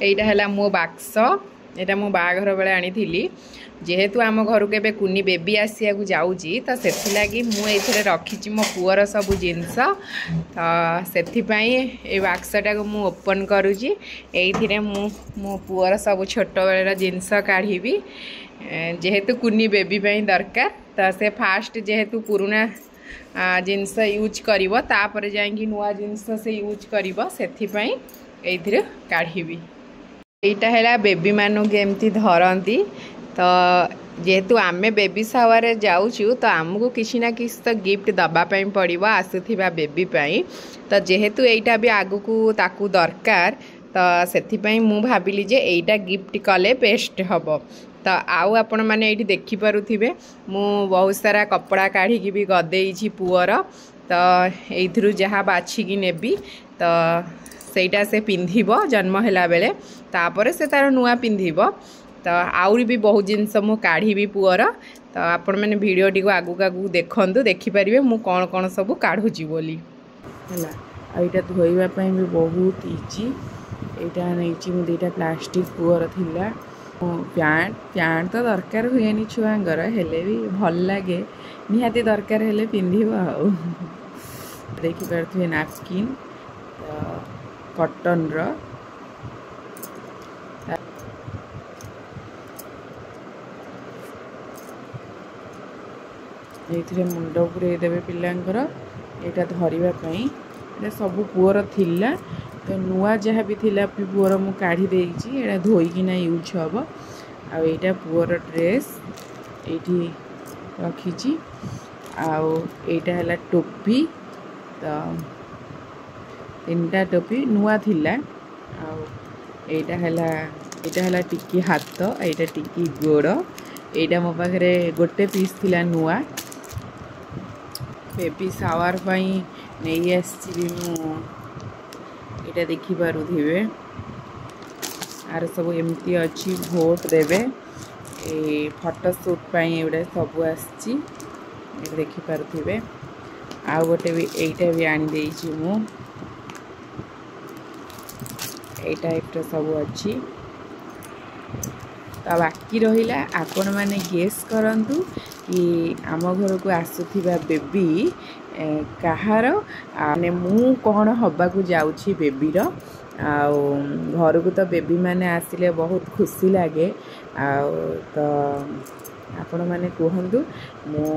এইটা ହେଲା ମୋ ବାକ୍ସ ଏଇଟା ମୁଁ ବାହାଘର ବେଳେ ଆଣିଥିଲି ଯେହେତୁ ଆମ ଘରକୁ ଏବେ କୁନି ବେବି ଆସିବାକୁ ଯାଉଛି ତ ସେଥିଲାଗି ମୁଁ ଏଇଥିରେ ରଖିଛି ମୋ ପୁଅର ସବୁ ଜିନିଷ ତ ସେଥିପାଇଁ ଏଇ ବାକ୍ସଟାକୁ ମୁଁ ଓପନ୍ କରୁଛି ଏଇଥିରେ ମୁଁ ମୋ ପୁଅର ସବୁ ଛୋଟବେଳର ଜିନିଷ କାଢ଼ିବି ଯେହେତୁ କୁନି ବେବି ପାଇଁ ଦରକାର ତ ସେ ଫାଷ୍ଟ ଯେହେତୁ ପୁରୁଣା ଜିନିଷ ୟୁଜ୍ କରିବ ତାପରେ ଯାଇକି ନୂଆ ଜିନିଷ ସେ ୟୁଜ୍ କରିବ ସେଥିପାଇଁ ଏଇଥିରେ କାଢ଼ିବି এইটা ହେଲା ବେବି ମାନଙ୍କୁ ଏମିତି ଧରନ୍ତି ତ ଯେହେତୁ ଆମେ ବେବି ସାୱାରରେ ଯାଉଛୁ ତ ଆମକୁ କିଛି ନା କିଛି ତ ଗିଫ୍ଟ ଦେବା ପାଇଁ ପଡ଼ିବ ଆସୁଥିବା ବେବି ପାଇଁ ତ ଯେହେତୁ ଏଇଟା ବି ଆଗକୁ ତାକୁ ଦରକାର ତ ସେଥିପାଇଁ ମୁଁ ଭାବିଲି ଯେ ଏଇଟା ଗିଫ୍ଟ କଲେ ବେଷ୍ଟ ହେବ ତ ଆଉ ଆପଣମାନେ ଏଇଠି ଦେଖିପାରୁଥିବେ ମୁଁ ବହୁତ ସାରା କପଡ଼ା କାଢ଼ିକି ବି ଗଦେଇଛି ପୁଅର ତ ଏଇଥିରୁ ଯାହା ବାଛିକି ନେବି ତ ସେଇଟା ସେ ପିନ୍ଧିବ ଜନ୍ମ ହେଲା ବେଳେ ତାପରେ ସେ ତାର ନୂଆ ପିନ୍ଧିବ ତ ଆହୁରି ବି ବହୁତ ଜିନିଷ ମୁଁ କାଢ଼ିବି ପୁଅର ତ ଆପଣମାନେ ଭିଡ଼ିଓଟିକୁ ଆଗକୁ ଆଗକୁ ଦେଖନ୍ତୁ ଦେଖିପାରିବେ ମୁଁ କ'ଣ କ'ଣ ସବୁ କାଢ଼ୁଛି ବୋଲି ହେଲା ଆଉ ଏଇଟା ଧୋଇବା ପାଇଁ ବି ବହୁତ ଇଜି ଏଇଟା ନେଇଛି ମୁଁ ଦୁଇଟା ପ୍ଲାଷ୍ଟିକ୍ ପୁଅର ଥିଲା ପ୍ୟାଣ୍ଟ ତ ଦରକାର ହୁଏନି ଛୁଆଙ୍କର ହେଲେ ବି ଭଲ ଲାଗେ ନିହାତି ଦରକାର ହେଲେ ପିନ୍ଧିବ ଆଉ ଦେଖିପାରୁଥିବେ ନାପକିନ୍ କଟନ୍ର ଏଇଥିରେ ମୁଣ୍ଡ ପୁରେଇ ଦେବେ ପିଲାଙ୍କର ଏଇଟା ଧରିବା ପାଇଁ ଏଇଟା ସବୁ ପୁଅର ଥିଲା ତ ନୂଆ ଯାହା ବି ଥିଲା ପୁଅର ମୁଁ କାଢ଼ି ଦେଇଛି ଏଇଟା ଧୋଇକିନା ୟୁଜ୍ ହେବ ଆଉ ଏଇଟା ପୁଅର ଡ୍ରେସ୍ ଏଇଠି ରଖିଛି ଆଉ ଏଇଟା ହେଲା ଟୋପି ତ ତିନିଟା ଟୋପି ନୂଆ ଥିଲା ଆଉ ଏଇଟା ହେଲା ଟିକି ହାତ ଏଇଟା ଟିକି ଗୋଡ଼ ଏଇଟା ମୋ ପାଖରେ ଗୋଟେ ପିସ୍ ଥିଲା ନୂଆ ବେବି ସାୱାର ପାଇଁ ନେଇ ଆସିଛି ମୁଁ ଏଇଟା ଦେଖିପାରୁଥିବେ ଆର ସବୁ ଏମିତି ଅଛି ଭୋଟ ଦେବେ ଏଇ ଫଟୋ ସୁଟ୍ ପାଇଁ ଏଗୁଡ଼ା ସବୁ ଆସିଛି ଏଇଟା ଦେଖିପାରୁଥିବେ ଆଉ ଗୋଟେ ବି ଏଇଟା ବି ଆଣିଦେଇଛି ମୁଁ ଏଇ ଟାଇପ୍ର ସବୁ ଅଛି ତ ବାକି ରହିଲା ଆପଣମାନେ ଗେସ୍ କରନ୍ତୁ କି ଆମ ଘରକୁ ଆସୁଥିବା ବେବି କାହାର ମାନେ ମୁଁ କ'ଣ ହେବାକୁ ଯାଉଛି ବେବିର ଆଉ ଘରକୁ ତ ବେବି ମାନେ ଆସିଲେ ବହୁତ ଖୁସି ଲାଗେ ଆଉ ତ ଆପଣମାନେ କୁହନ୍ତୁ ମୁଁ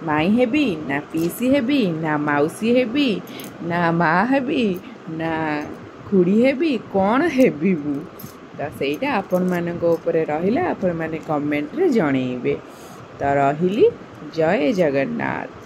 ମାଇଁ ହେବି ନା ପିଇସି ହେବି ନା ମାଉସୀ ହେବି ନା ମା ହେବି ନା ଖୁଡ଼ି ହେବି କ'ଣ ହେବି ମୁଁ ତ ସେଇଟା ଆପଣମାନଙ୍କ ଉପରେ ରହିଲା ଆପଣମାନେ କମେଣ୍ଟରେ ଜଣେଇବେ ତ ରହିଲି ଜୟ ଜଗନ୍ନାଥ।